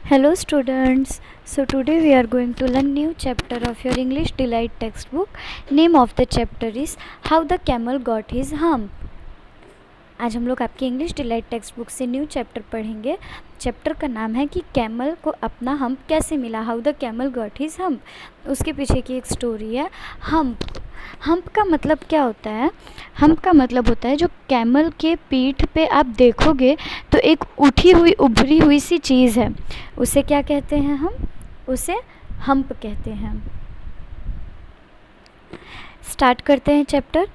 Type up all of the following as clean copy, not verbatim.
Hello students. So today we are going to learn new chapter of your English Delight textbook. Name of the chapter is How the Camel Got His Hump. आज हम लोग आपकी English delight text book से new chapter पढ़ेंगे. Chapter का नाम है कि कैमल को अपना हम्प कैसे मिला. How the camel got his hump. उसके पीछे की एक स्टोरी है. हम्प का मतलब क्या होता है? हम्प का मतलब होता है जो कैमल के पीठ पे आप देखोगे तो एक उठी हुई उभरी हुई सी चीज़ है, उसे क्या कहते हैं हम? उसे हम्प कहते हैं. स्टार्ट करते हैं chapter.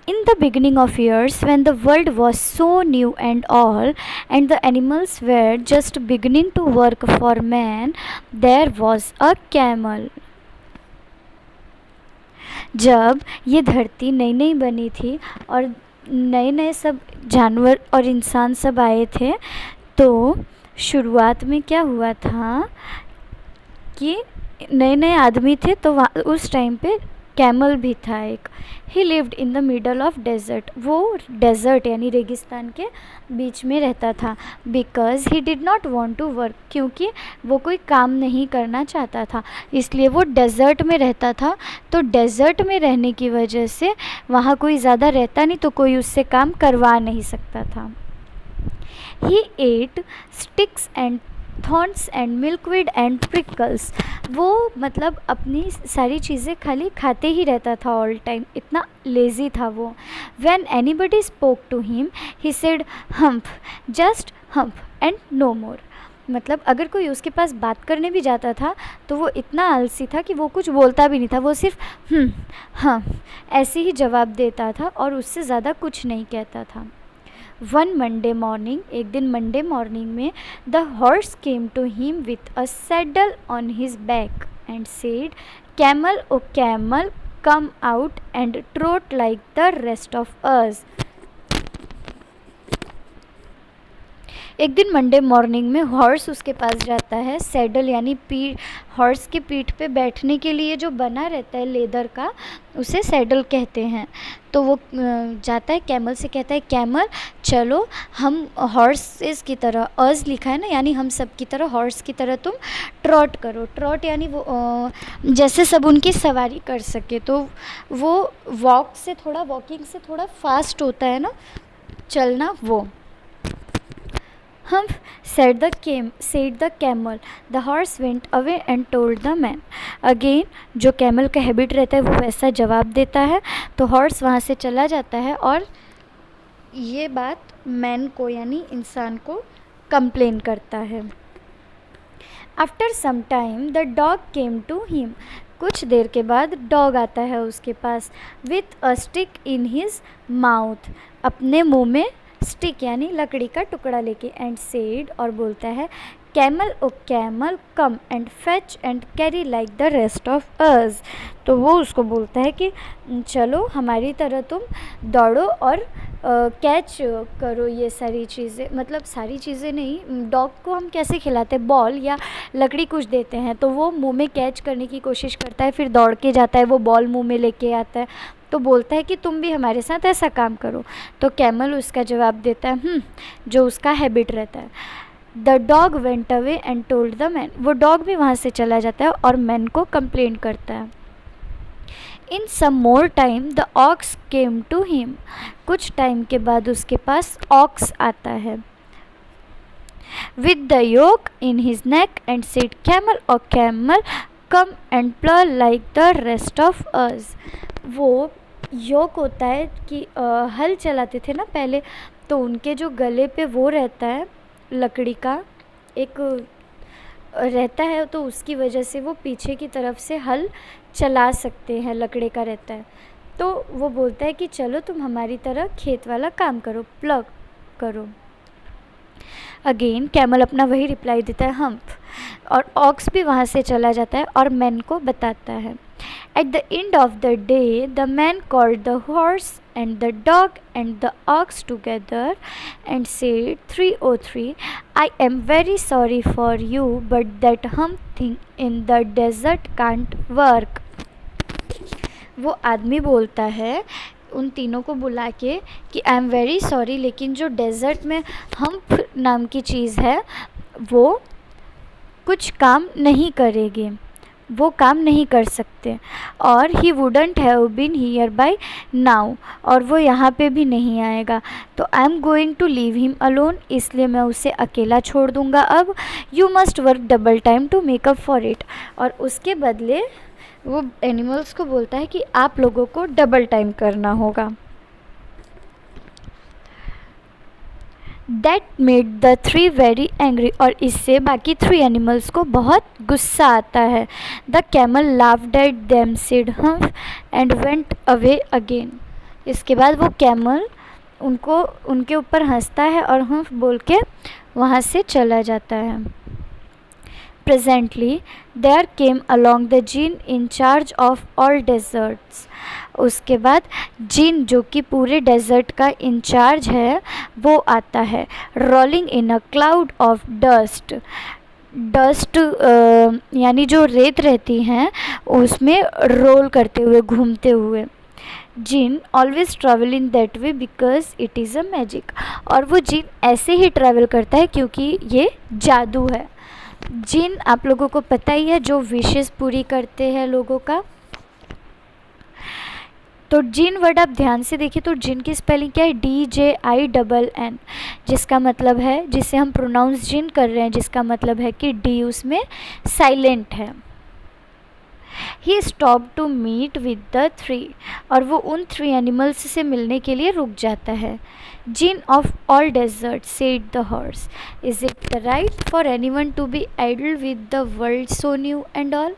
In the beginning of years, when the world was so new and all, and the animals were just beginning to work for man, there was a camel. जब ये धरती नई नई बनी थी और नए नए सब जानवर और इंसान सब आए थे, तो शुरुआत में क्या हुआ था कि नए नए आदमी थे, तो उस टाइम पे कैमल भी था एक. He lived in the middle of desert. वो डेजर्ट यानी रेगिस्तान के बीच में रहता था. Because he did not want to work. क्योंकि वो कोई काम नहीं करना चाहता था, इसलिए वो डेजर्ट में रहता था. तो डेजर्ट में रहने की वजह से वहाँ कोई ज़्यादा रहता नहीं, तो कोई उससे काम करवा नहीं सकता था. He ate sticks and thorns and milkweed and prickles. वो मतलब अपनी सारी चीज़ें खाली खाते ही रहता था ऑल टाइम, इतना लेज़ी था वो. When anybody spoke to him he said humph, just humph and no more. मतलब अगर कोई उसके पास बात करने भी जाता था तो वो इतना आलसी था कि वो कुछ बोलता भी नहीं था. वो सिर्फ हाँ ऐसे ही जवाब देता था और उससे ज़्यादा कुछ नहीं कहता था. वन मंडे मॉर्निंग, एक दिन मंडे मॉर्निंग में, the horse came to him with a saddle on his back and said, camel O camel, come out and trot like the rest of us. एक दिन मंडे मॉर्निंग में horse उसके पास जाता है. Saddle यानी horse की पीठ पे बैठने के लिए जो बना रहता है लेदर का, उसे सैडल कहते हैं. तो वो जाता है कैमल से, कहता है कैमल चलो हम हॉर्सेस की तरह, अज लिखा है ना, यानी हम सब की तरह, हॉर्स की तरह तुम ट्रॉट करो. ट्रॉट यानी वो जैसे सब उनकी सवारी कर सके. तो वो वॉकिंग से थोड़ा फास्ट होता है ना चलना, वो. Humph, said the camel. The horse went away and told the man. Again, जो कैमल का हैबिट रहता है वो वैसा जवाब देता है. तो हॉर्स वहाँ से चला जाता है और ये बात मैन को यानी इंसान को कंप्लेन करता है. After some time the dog came to him. कुछ देर के बाद डॉग आता है उसके पास. With a stick in his mouth, अपने मुंह में स्टिक यानी लकड़ी का टुकड़ा लेके. एंड सेड, और बोलता है, camel O camel, come and fetch and carry like the rest of us. तो वो उसको बोलता है कि चलो हमारी तरह तुम दौड़ो और कैच करो ये सारी चीज़ें. मतलब सारी चीज़ें नहीं, डॉग को हम कैसे खिलाते, बॉल या लकड़ी कुछ देते हैं तो वो मुंह में कैच करने की कोशिश करता है, फिर दौड़ के जाता है, वो बॉल मुंह में लेके आता है. तो बोलता है कि तुम भी हमारे साथ ऐसा काम करो. तो कैमल उसका जवाब देता है जो उसका हैबिट रहता है. The dog went away and told the man. वो डॉग भी वहाँ से चला जाता है और मैन को कंप्लेन करता है. In some more time the ox came to him. कुछ टाइम के बाद उसके पास ऑक्स आता है. With the yoke in his neck and said, camel O camel, come and plough like the rest of us. वो योक होता है कि हल चलाते थे ना पहले, तो उनके जो गले पे वो रहता है लकड़ी का एक रहता है, तो उसकी वजह से वो पीछे की तरफ से हल चला सकते हैं, लकड़ी का रहता है. तो वो बोलता है कि चलो तुम हमारी तरह खेत वाला काम करो, प्लग करो. अगेन कैमल अपना वही रिप्लाई देता है, हम्प. और ऑक्स भी वहाँ से चला जाता है और मैन को बताता है. At the end of the day, the man called the horse and the dog and the ox together and said, 303, I am very sorry for you, but that hump thing in the desert can't work. वो आदमी बोलता है उन तीनों को बुला के कि आई एम वेरी सॉरी, लेकिन जो डेज़र्ट में हम्प नाम की चीज़ है वो कुछ काम नहीं करेंगे, वो काम नहीं कर सकते। और he wouldn't have been here by now, और वो यहाँ पे भी नहीं आएगा। तो I am going to leave him alone, इसलिए मैं उसे अकेला छोड़ दूँगा अब। You must work double time to make up for it, और उसके बदले वो एनिमल्स को बोलता है कि आप लोगों को डबल टाइम करना होगा। That made the three very angry, और इससे बाकी 3 एनिमल्स को बहुत गुस्सा आता है। The camel laughed at them, said humph, and went away again. इसके बाद वो कैमल उनके ऊपर हंसता है और हम्फ बोल के वहाँ से चला जाता है। Presently, there came along the Jinn in charge of all deserts. उसके बाद जिन, जो कि पूरे डेजर्ट का इंचार्ज है, वो आता है। Rolling in a cloud of dust, dust यानी जो रेत रहती हैं उसमें रोल करते हुए, घूमते हुए। Djinn always travel in that way because it is a magic, और वो जिन ऐसे ही ट्रैवल करता है क्योंकि ये जादू है। जिन आप लोगों को पता ही है, जो विशेस पूरी करते हैं लोगों का। तो जिन वर्ड आप ध्यान से देखिए तो जिन की स्पेलिंग क्या है, DJINN, जिसका मतलब है, जिसे हम प्रोनाउंस जिन कर रहे हैं, जिसका मतलब है कि डी उसमें साइलेंट है। He stop to meet with the 3, और वो उन 3 एनिमल्स से मिलने के लिए रुक जाता है। Djinn of all desert, said the horse, is it the right for anyone to be idle with the world so new and all.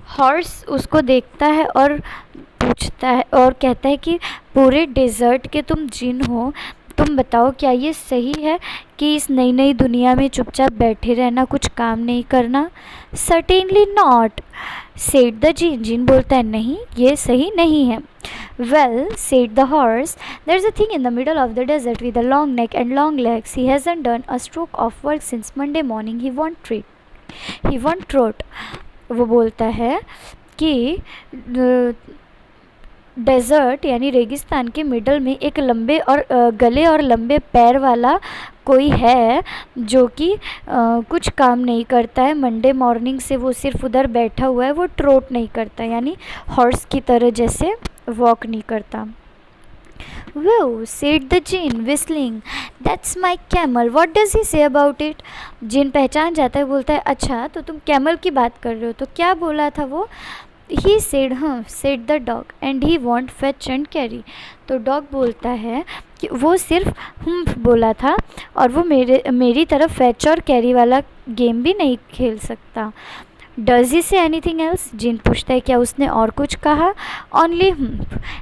Horse उसको देखता है और पूछता है और कहता है कि पूरे डेजर्ट के तुम जिन हो, तुम बताओ क्या ये सही है कि इस नई नई दुनिया में चुपचाप बैठे रहना, कुछ काम नहीं करना। Certainly not, said the djinn, जिन बोलता है नहीं, ये सही नहीं है। Well, said the horse, there is a thing in the middle of the desert with a long neck and long legs, he hasn't done a stroke of work since Monday morning, he won't trot. वो बोलता है कि desert यानी रेगिस्तान के middle में एक लंबे और गले और लंबे पैर वाला कोई है जो कि कुछ काम नहीं करता है। मंडे मॉर्निंग से वो सिर्फ उधर बैठा हुआ है, वो ट्रोट नहीं करता, यानी हॉर्स की तरह जैसे वॉक नहीं करता। Wow, said the Jinn, whistling. That's my camel. What does he say about it? जिन पहचान जाता है, बोलता है अच्छा तो तुम कैमल की बात कर रहे हो, तो क्या बोला था वो। He said said the dog, and he won't fetch and carry. तो डॉग बोलता है कि वो सिर्फ बोला था और वो मेरी तरफ फैच और कैरी वाला गेम भी नहीं खेल सकता। Does he say anything else, जिन पूछता है क्या उसने और कुछ कहा। Only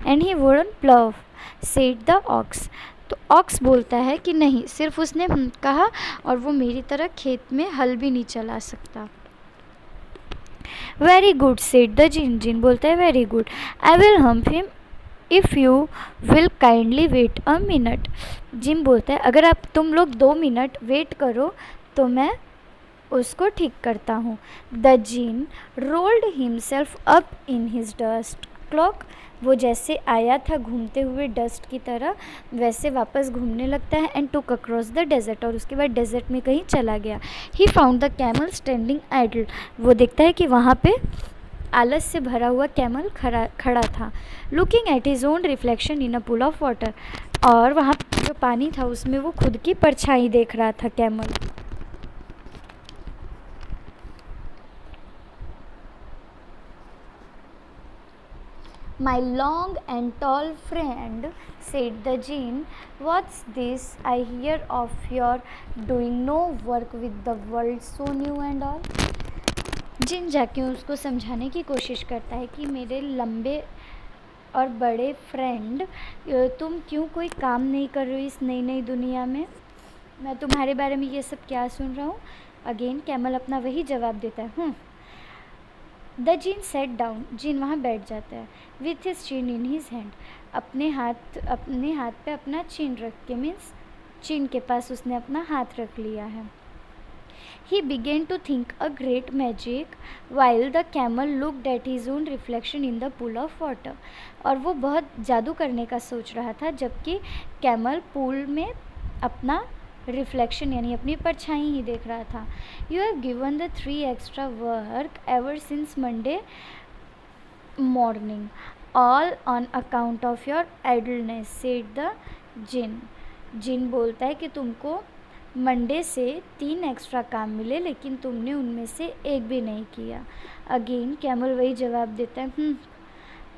and he wouldn't plough, said the ox. तो ऑक्स बोलता है कि नहीं, सिर्फ उसने कहा और वो मेरी तरह खेत में हल भी नहीं चला सकता। Very good, said the djinn, जिन बोलता है very good, I will humph him if you will kindly wait a minute. जिन बोलता है अगर आप तुम लोग 2 मिनट वेट करो तो मैं उसको ठीक करता हूँ। The djinn rolled himself up in his dust cloak, वो जैसे आया था घूमते हुए डस्ट की तरह वैसे वापस घूमने लगता है। And took across the desert, और उसके बाद डेजर्ट में कहीं चला गया। He found the camel standing idle, वो देखता है कि वहाँ पे आलस से भरा हुआ कैमल खड़ा था। Looking at his own reflection in a pool of water, और वहाँ जो पानी था उसमें वो खुद की परछाई देख रहा था camel. My long and tall friend, said the Jinn, what's this I hear of your doing no work with the world so new and all? जिन जाके उसको समझाने की कोशिश करता है कि मेरे लंबे और बड़े फ्रेंड, तुम क्यों कोई काम नहीं कर रहे हो इस नई नई दुनिया में, मैं तुम्हारे बारे में ये सब क्या सुन रहा हूँ। अगेन कैमल अपना वही जवाब देता है। द जिन सेट डाउन, जिन वहाँ बैठ जाता है। With his chin in his hand, अपने हाथ पे अपना चिन रख के, मीन्स चिन के पास उसने अपना हाथ रख लिया है। He began to think a great magic while the camel looked at his own reflection in the pool of water, और वो बहुत जादू करने का सोच रहा था जबकि कैमल पूल में अपना रिफ्लेक्शन यानी अपनी परछाई ही देख रहा था। You have given the 3 extra work ever since Monday morning all on account of your idleness said the djinn. जिन बोलता है कि तुमको मंडे से 3 एक्स्ट्रा काम मिले लेकिन तुमने उनमें से एक भी नहीं किया। अगेन कैमल वही जवाब देता है,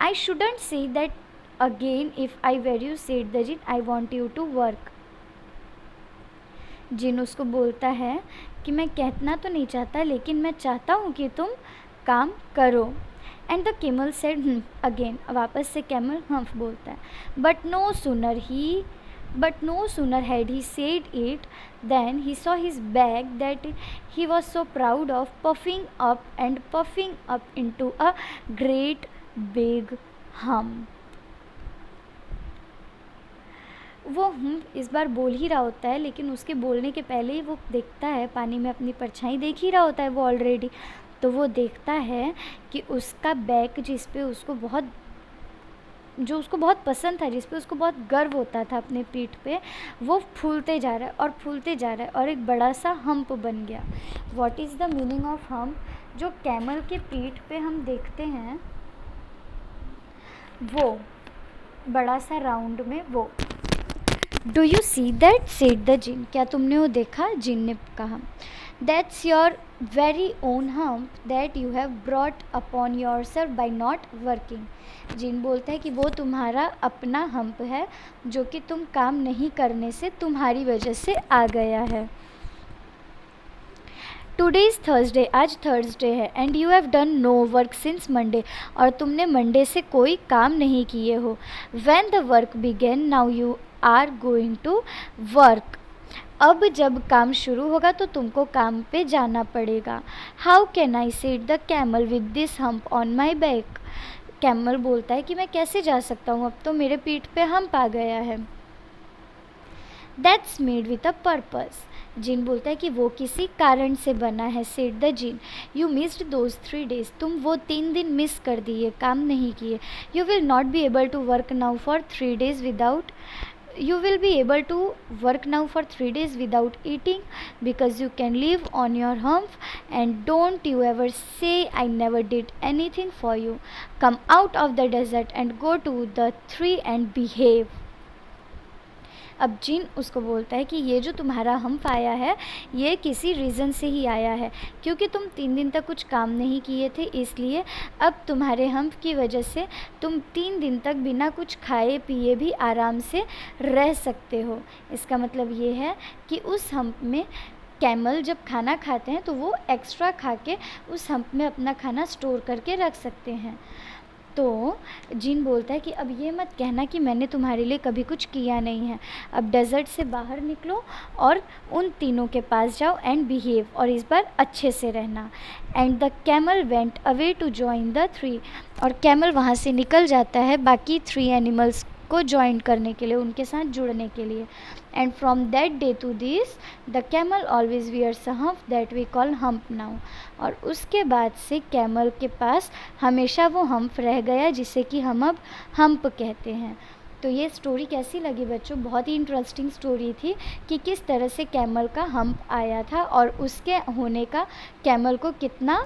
I shouldn't say that again if I were you said the djinn, I want you to work. जिन उसको बोलता है कि मैं कहना तो नहीं चाहता लेकिन मैं चाहता हूँ कि तुम काम करो। And the camel said again, वापस से कैमल हम्फ बोलता है। But no sooner had he said it than he saw his bag that he was so proud of puffing up into a great big hump. वो इस बार बोल ही रहा होता है लेकिन उसके बोलने के पहले ही वो देखता है, पानी में अपनी परछाई देख ही रहा होता है वो ऑलरेडी। तो वो देखता है कि उसका बैग जो उसको बहुत पसंद था, जिस पे उसको बहुत गर्व होता था अपने पीठ पे, वो फूलते जा रहा है और एक बड़ा सा हम्प बन गया। What is the meaning of hump? जो कैमल के पीठ पे हम देखते हैं वो बड़ा सा राउंड में वो। Do you see that said the djinn, क्या तुमने वो देखा? जिन ने कहा। That's your very own humph that you have brought upon yourself by not working. जिन बोलता है कि वो तुम्हारा अपना हम्प है जो कि तुम काम नहीं करने से तुम्हारी वजह से आ गया है। टुडे इज़ थर्सडे, आज थर्सडे है। And you have done no work since Monday, और तुमने मंडे से कोई काम नहीं किए हो। When the work began now you are going to work, अब जब काम शुरू होगा तो तुमको काम पे जाना पड़ेगा। How can I set the camel with this hump on my back, camel बोलता है कि मैं कैसे जा सकता हूँ, अब तो मेरे पीठ पे हम्प आ गया है। That's made with a purpose, जिन बोलता है कि वो किसी कारण से बना है। Said the djinn, you missed those 3 days, तुम वो 3 दिन मिस कर दिए, काम नहीं किए। You will not be able to work now for 3 days without you will be able to work now for 3 days without eating because you can live on your hump, and don't you ever say I never did anything for you. Come out of the desert and go to the tree and behave. अब जिन उसको बोलता है कि ये जो तुम्हारा hump आया है ये किसी रीज़न से ही आया है, क्योंकि तुम 3 दिन तक कुछ काम नहीं किए थे, इसलिए अब तुम्हारे हम्प की वजह से तुम 3 दिन तक बिना कुछ खाए पिए भी आराम से रह सकते हो। इसका मतलब ये है कि उस हम्प में कैमल जब खाना खाते हैं तो वो एक्स्ट्रा खा के उस हम्प में अपना खाना स्टोर करके रख सकते हैं। तो जिन बोलता है कि अब ये मत कहना कि मैंने तुम्हारे लिए कभी कुछ किया नहीं है। अब डेजर्ट से बाहर निकलो और उन तीनों के पास जाओ एंड बिहेव, और इस बार अच्छे से रहना। And the camel went away to join the 3, और कैमल वहाँ से निकल जाता है बाकी 3 एनिमल्स को ज्वाइन करने के लिए, उनके साथ जुड़ने के लिए। And from that day to this the camel always wears a hump that we call hump now, और उसके बाद से कैमल के पास हमेशा वो हम्प रह गया जिसे कि हम अब हम्प कहते हैं। तो ये स्टोरी कैसी लगी बच्चों? बहुत ही इंटरेस्टिंग स्टोरी थी कि किस तरह से कैमल का हम्प आया था और उसके होने का कैमल को कितना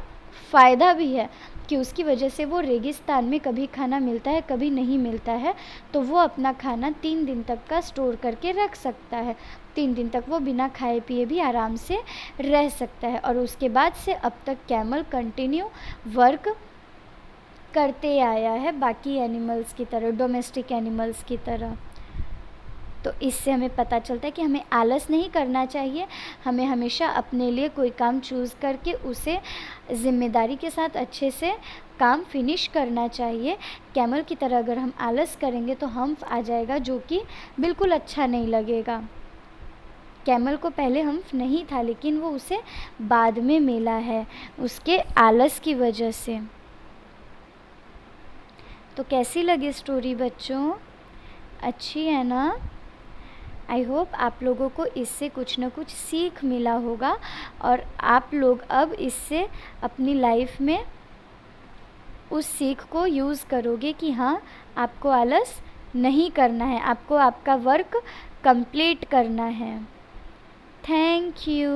फ़ायदा भी है, कि उसकी वजह से वो रेगिस्तान में कभी खाना मिलता है कभी नहीं मिलता है, तो वो अपना खाना 3 दिन तक का स्टोर करके रख सकता है। 3 दिन तक वो बिना खाए पिए भी आराम से रह सकता है। और उसके बाद से अब तक कैमल कंटिन्यू वर्क करते आया है बाकी एनिमल्स की तरह, डोमेस्टिक एनिमल्स की तरह। तो इससे हमें पता चलता है कि हमें आलस नहीं करना चाहिए, हमें हमेशा अपने लिए कोई काम चूज़ करके उसे ज़िम्मेदारी के साथ अच्छे से काम फिनिश करना चाहिए। कैमल की तरह अगर हम आलस करेंगे तो हम्प आ जाएगा जो कि बिल्कुल अच्छा नहीं लगेगा। कैमल को पहले हम्प नहीं था लेकिन वो उसे बाद में मिला है उसके आलस की वजह से। तो कैसी लगी स्टोरी बच्चों? अच्छी है ना? आई होप आप लोगों को इससे कुछ ना कुछ सीख मिला होगा और आप लोग अब इससे अपनी लाइफ में उस सीख को यूज़ करोगे कि हाँ, आपको आलस नहीं करना है, आपको आपका वर्क कंप्लीट करना है। Thank you.